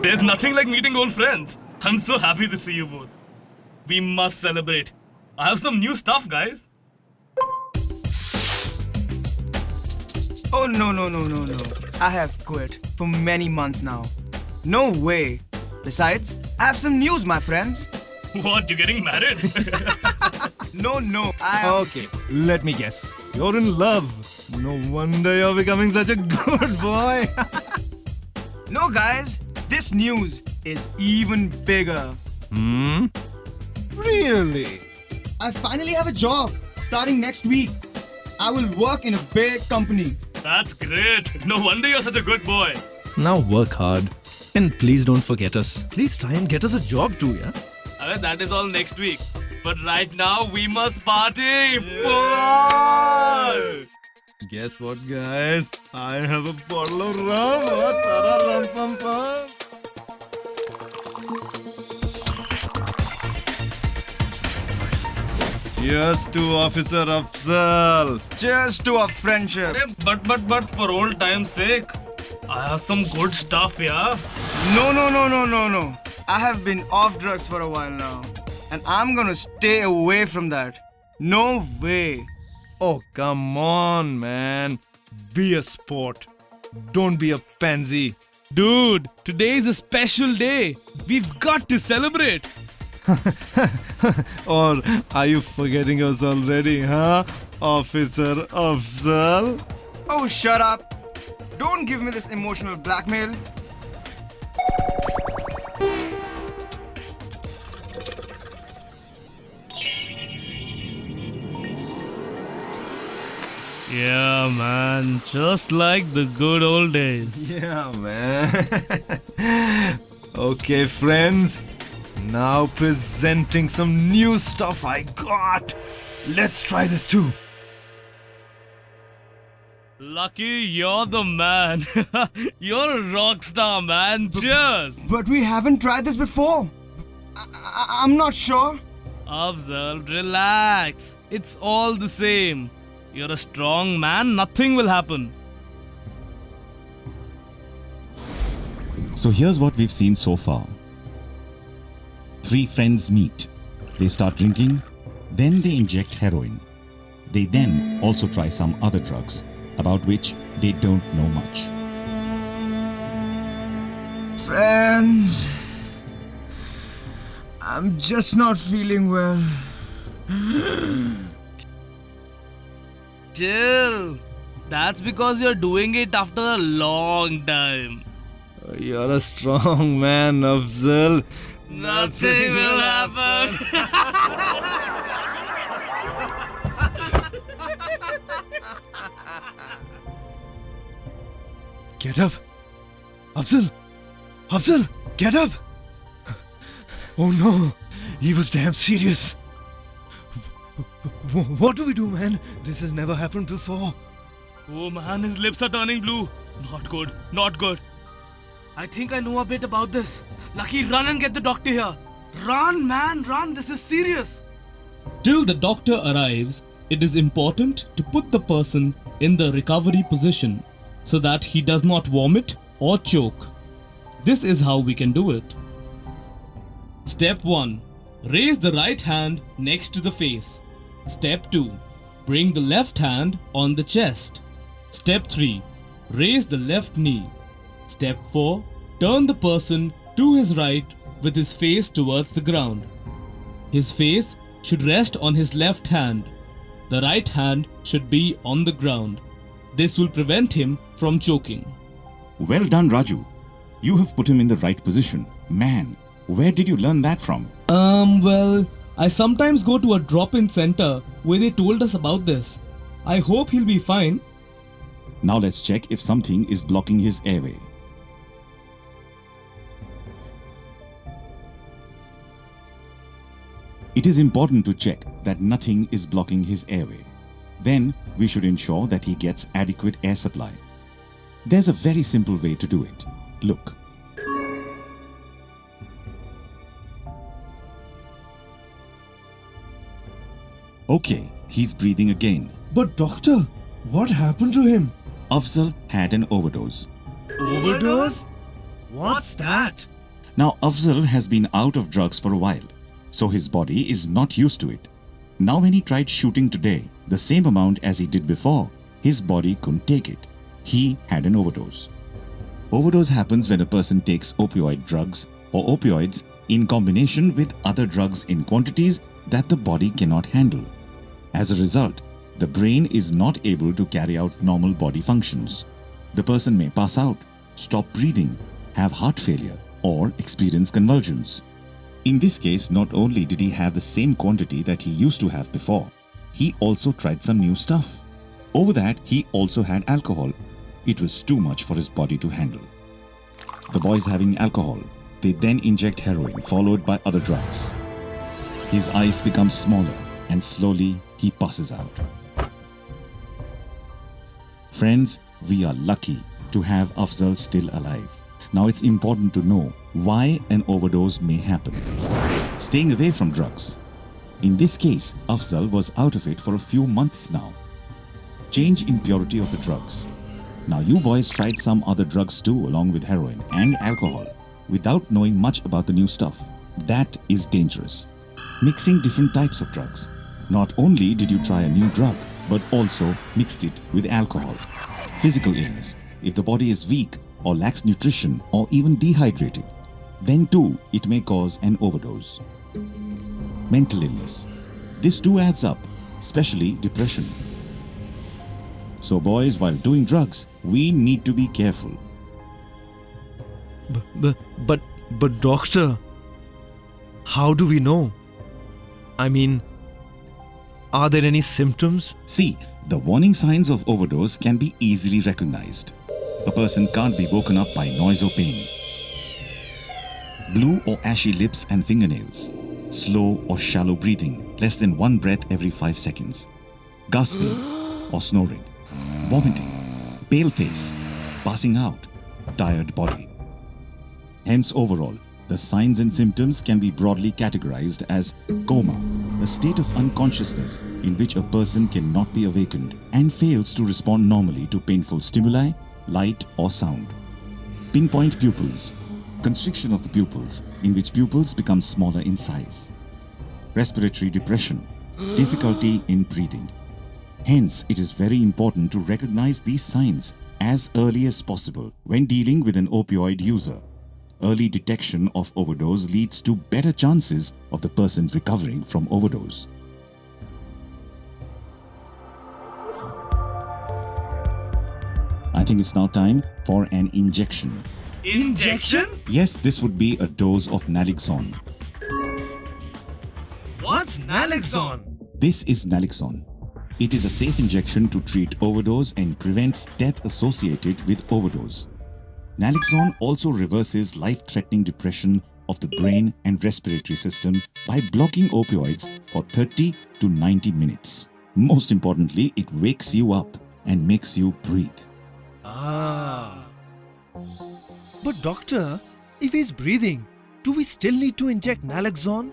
There's nothing like meeting old friends. I'm so happy to see you both. We must celebrate. I have some new stuff, guys. Oh, no. I have quit for many months now. No way. Besides, I have some news, my friends. What, you getting married? No, I am... Okay, let me guess. You're in love. No wonder you're becoming such a good boy. No, guys. This news is even bigger. Really? I finally have a job starting next week. I will work in a big company. That's great. No wonder you're such a good boy. Now work hard. And please don't forget us. Please try and get us a job too, yeah? That is all next week. But right now, we must party. Fun! Guess what, guys? I have a bottle of rum. Ta-da-rum-pum-pum. Cheers to Officer Afzal. Cheers to our friendship. But for old time's sake, I have some good stuff, yeah? No. I have been off drugs for a while now. And I'm gonna stay away from that. No way. Oh, come on, man. Be a sport. Don't be a pansy. Dude, today is a special day. We've got to celebrate. Or are you forgetting us already, huh? Officer Afzal? Oh, shut up. Don't give me this emotional blackmail. Yeah, man. Just like the good old days. Yeah, man. Okay, friends. Now presenting some new stuff I got. Let's try this too. Lucky, you're the man. You're a rock star, man. Cheers. But we haven't tried this before. I'm not sure. Afzal, relax. It's all the same. You're a strong man. Nothing will happen. So here's what we've seen so far. 3 friends meet. They start drinking, then they inject heroin. They then also try some other drugs, about which they don't know much. Friends, I'm just not feeling well. Chill. That's because you're doing it after a long time. You're a strong man, Afzal. Nothing will happen. Get up. Afzal. Afzal, get up. Oh no, he was damn serious. What do we do, man? This has never happened before. Oh man, his lips are turning blue. Not good, not good. I think I know a bit about this. Lucky, run and get the doctor here. Run, man, run. This is serious. Till the doctor arrives, it is important to put the person in the recovery position so that he does not vomit or choke. This is how we can do it. Step 1. Raise the right hand next to the face. Step 2. Bring the left hand on the chest. Step 3. Raise the left knee. Step 4. Turn the person to his right with his face towards the ground. His face should rest on his left hand. The right hand should be on the ground. This will prevent him from choking. Well done, Raju. You have put him in the right position. Man, where did you learn that from? Well, I sometimes go to a drop-in center where they told us about this. I hope he'll be fine. Now let's check if something is blocking his airway. It is important to check that nothing is blocking his airway. Then we should ensure that he gets adequate air supply. There's a very simple way to do it. Look. Okay, he's breathing again. But doctor, what happened to him? Afzal had an overdose. Overdose? What's that? Now, Afzal has been out of drugs for a while, so his body is not used to it. Now, when he tried shooting today, the same amount as he did before, his body couldn't take it. He had an overdose. Overdose happens when a person takes opioid drugs or opioids in combination with other drugs in quantities that the body cannot handle. As a result, the brain is not able to carry out normal body functions. The person may pass out, stop breathing, have heart failure, or experience convulsions. In this case, not only did he have the same quantity that he used to have before, he also tried some new stuff. Over that, he also had alcohol. It was too much for his body to handle. The boy's having alcohol. They then inject heroin, followed by other drugs. His eyes become smaller, and slowly he passes out. Friends, we are lucky to have Afzal still alive. Now it's important to know why an overdose may happen. Staying away from drugs. In this case, Afzal was out of it for a few months now. Change in purity of the drugs. Now you boys tried some other drugs too along with heroin and alcohol without knowing much about the new stuff. That is dangerous. Mixing different types of drugs. Not only did you try a new drug, but also mixed it with alcohol. Physical illness. If the body is weak or lacks nutrition or even dehydrated, then too it may cause an overdose. Mental illness. This too adds up, especially depression. So boys, while doing drugs, we need to be careful. But doctor, how do we know? I mean, are there any symptoms? See, the warning signs of overdose can be easily recognized. A person can't be woken up by noise or pain. Blue or ashy lips and fingernails. Slow or shallow breathing, less than one breath every 5 seconds. Gasping or snoring. Vomiting. Pale face. Passing out. Tired body. Hence, overall, the signs and symptoms can be broadly categorized as coma, a state of unconsciousness in which a person cannot be awakened and fails to respond normally to painful stimuli, light or sound. Pinpoint pupils, constriction of the pupils in which pupils become smaller in size. Respiratory depression, difficulty in breathing. Hence, it is very important to recognize these signs as early as possible when dealing with an opioid user. Early detection of overdose leads to better chances of the person recovering from overdose. I think it's now time for an injection. Injection? Yes, this would be a dose of naloxone. What's naloxone? This is naloxone. It is a safe injection to treat overdose and prevents death associated with overdose. Naloxone also reverses life-threatening depression of the brain and respiratory system by blocking opioids for 30 to 90 minutes. Most importantly, it wakes you up and makes you breathe. Ah. But doctor, if he's breathing, do we still need to inject naloxone?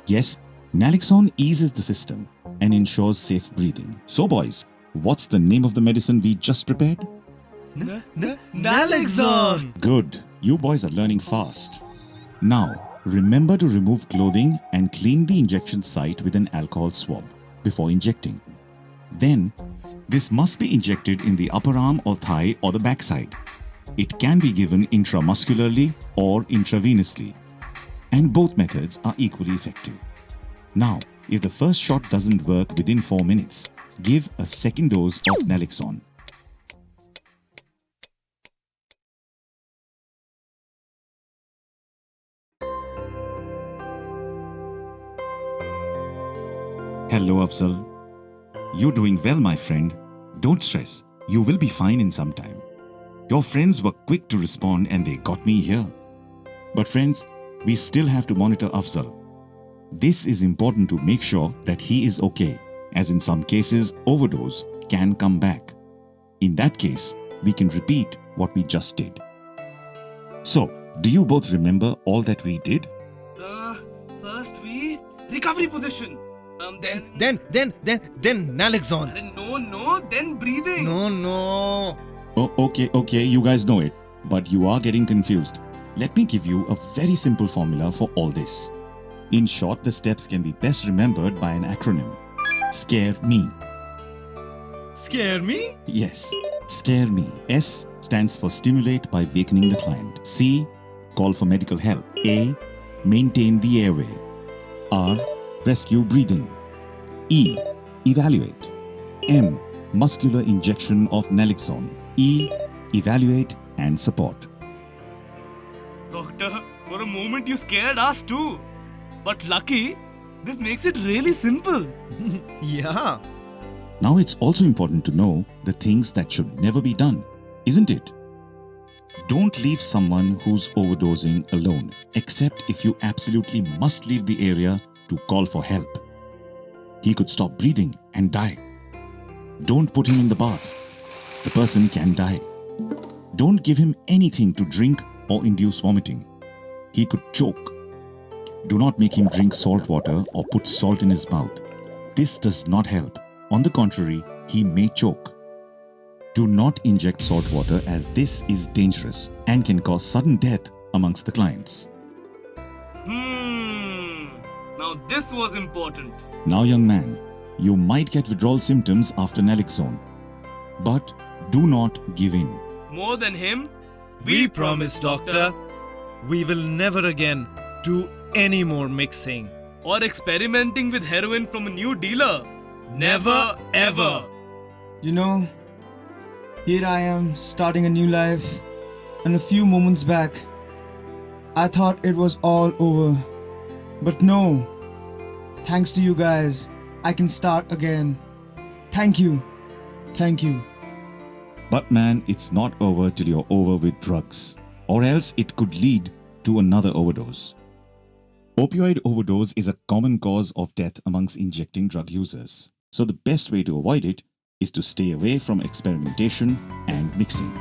Yes, naloxone eases the system and ensures safe breathing. So boys, what's the name of the medicine we just prepared? Naloxone! Good, you boys are learning fast. Now, remember to remove clothing and clean the injection site with an alcohol swab before injecting. Then, this must be injected in the upper arm or thigh or the backside. It can be given intramuscularly or intravenously, and both methods are equally effective. Now, if the first shot doesn't work within 4 minutes, give a second dose of naloxone. Hello, Afzal. You're doing well, my friend. Don't stress. You will be fine in some time. Your friends were quick to respond and they got me here. But friends, we still have to monitor Afzal. This is important to make sure that he is okay, as in some cases, overdose can come back. In that case, we can repeat what we just did. So, do you both remember all that we did? First we... recovery position. Then naloxone. no, then breathing. No. Oh, okay, you guys know it, but you are getting confused. Let me give you a very simple formula for all this. In short, the steps can be best remembered by an acronym. Scare me. Scare me? Yes, scare me. S stands for stimulate by wakening the client. C, call for medical help. A, maintain the airway. R, rescue breathing. E, evaluate. M, muscular injection of naloxone. E, evaluate and support. Doctor, for a moment you scared us too. But lucky, this makes it really simple. Yeah. Now it's also important to know the things that should never be done, isn't it? Don't leave someone who's overdosing alone, except if you absolutely must leave the area to call for help. He could stop breathing and die. Don't put him in the bath. The person can die. Don't give him anything to drink or induce vomiting. He could choke. Do not make him drink salt water or put salt in his mouth. This does not help. On the contrary, he may choke. Do not inject salt water as this is dangerous and can cause sudden death amongst the clients. Now this was important. Now, young man, you might get withdrawal symptoms after naloxone, but do not give in. More than him, We promise, doctor, we will never again do any more mixing. or experimenting with heroin from a new dealer. Never ever. You know, here I am starting a new life, and a few moments back, I thought it was all over. But no, thanks to you guys, I can start again. Thank you. Thank you. But man, it's not over till you're over with drugs, or else it could lead to another overdose. Opioid overdose is a common cause of death amongst injecting drug users. So the best way to avoid it is to stay away from experimentation and mixing.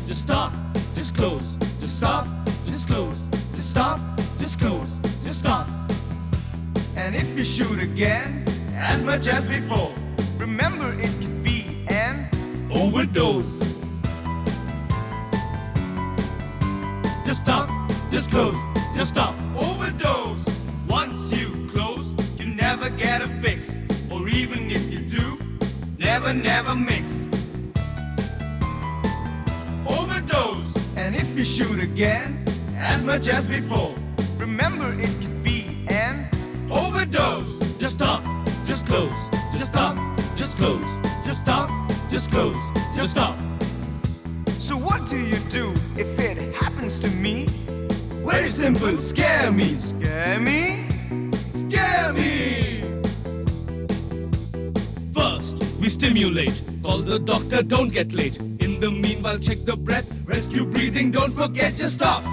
Just stop, just close, just stop, just close, just stop, just close, just stop. And if you shoot again, as much as before, remember it could be an Overdose. Just stop, just close, just stop. overdose. Once you close, you never get a fix. Or even if you do, never mix. Overdose. And if you shoot again, as much as before, remember it could be an overdose. Just stop, just close, just stop, just close, just stop, just close, just stop. So what do you do if it happens to me? Very simple, scare me. Scare me? Scare me! First, we stimulate. Call the doctor, don't get late. In the meanwhile, check the breath. Rescue breathing, don't forget, just stop.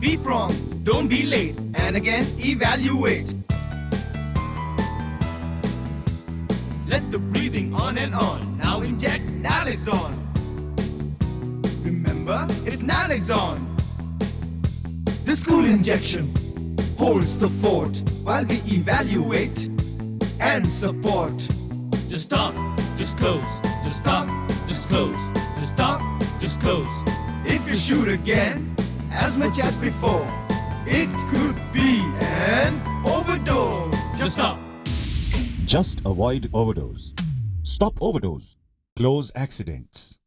Be prompt, don't be late. And again, evaluate. Let the breathing on and on. Now inject naloxone. Remember, it's naloxone. This cool injection holds the fort while we evaluate and support. Just stop, just close, just stop, just close, just stop, just close. If you shoot again, as much as before, it could be an overdose. Just stop. Just avoid overdose. Stop overdose. Close accidents.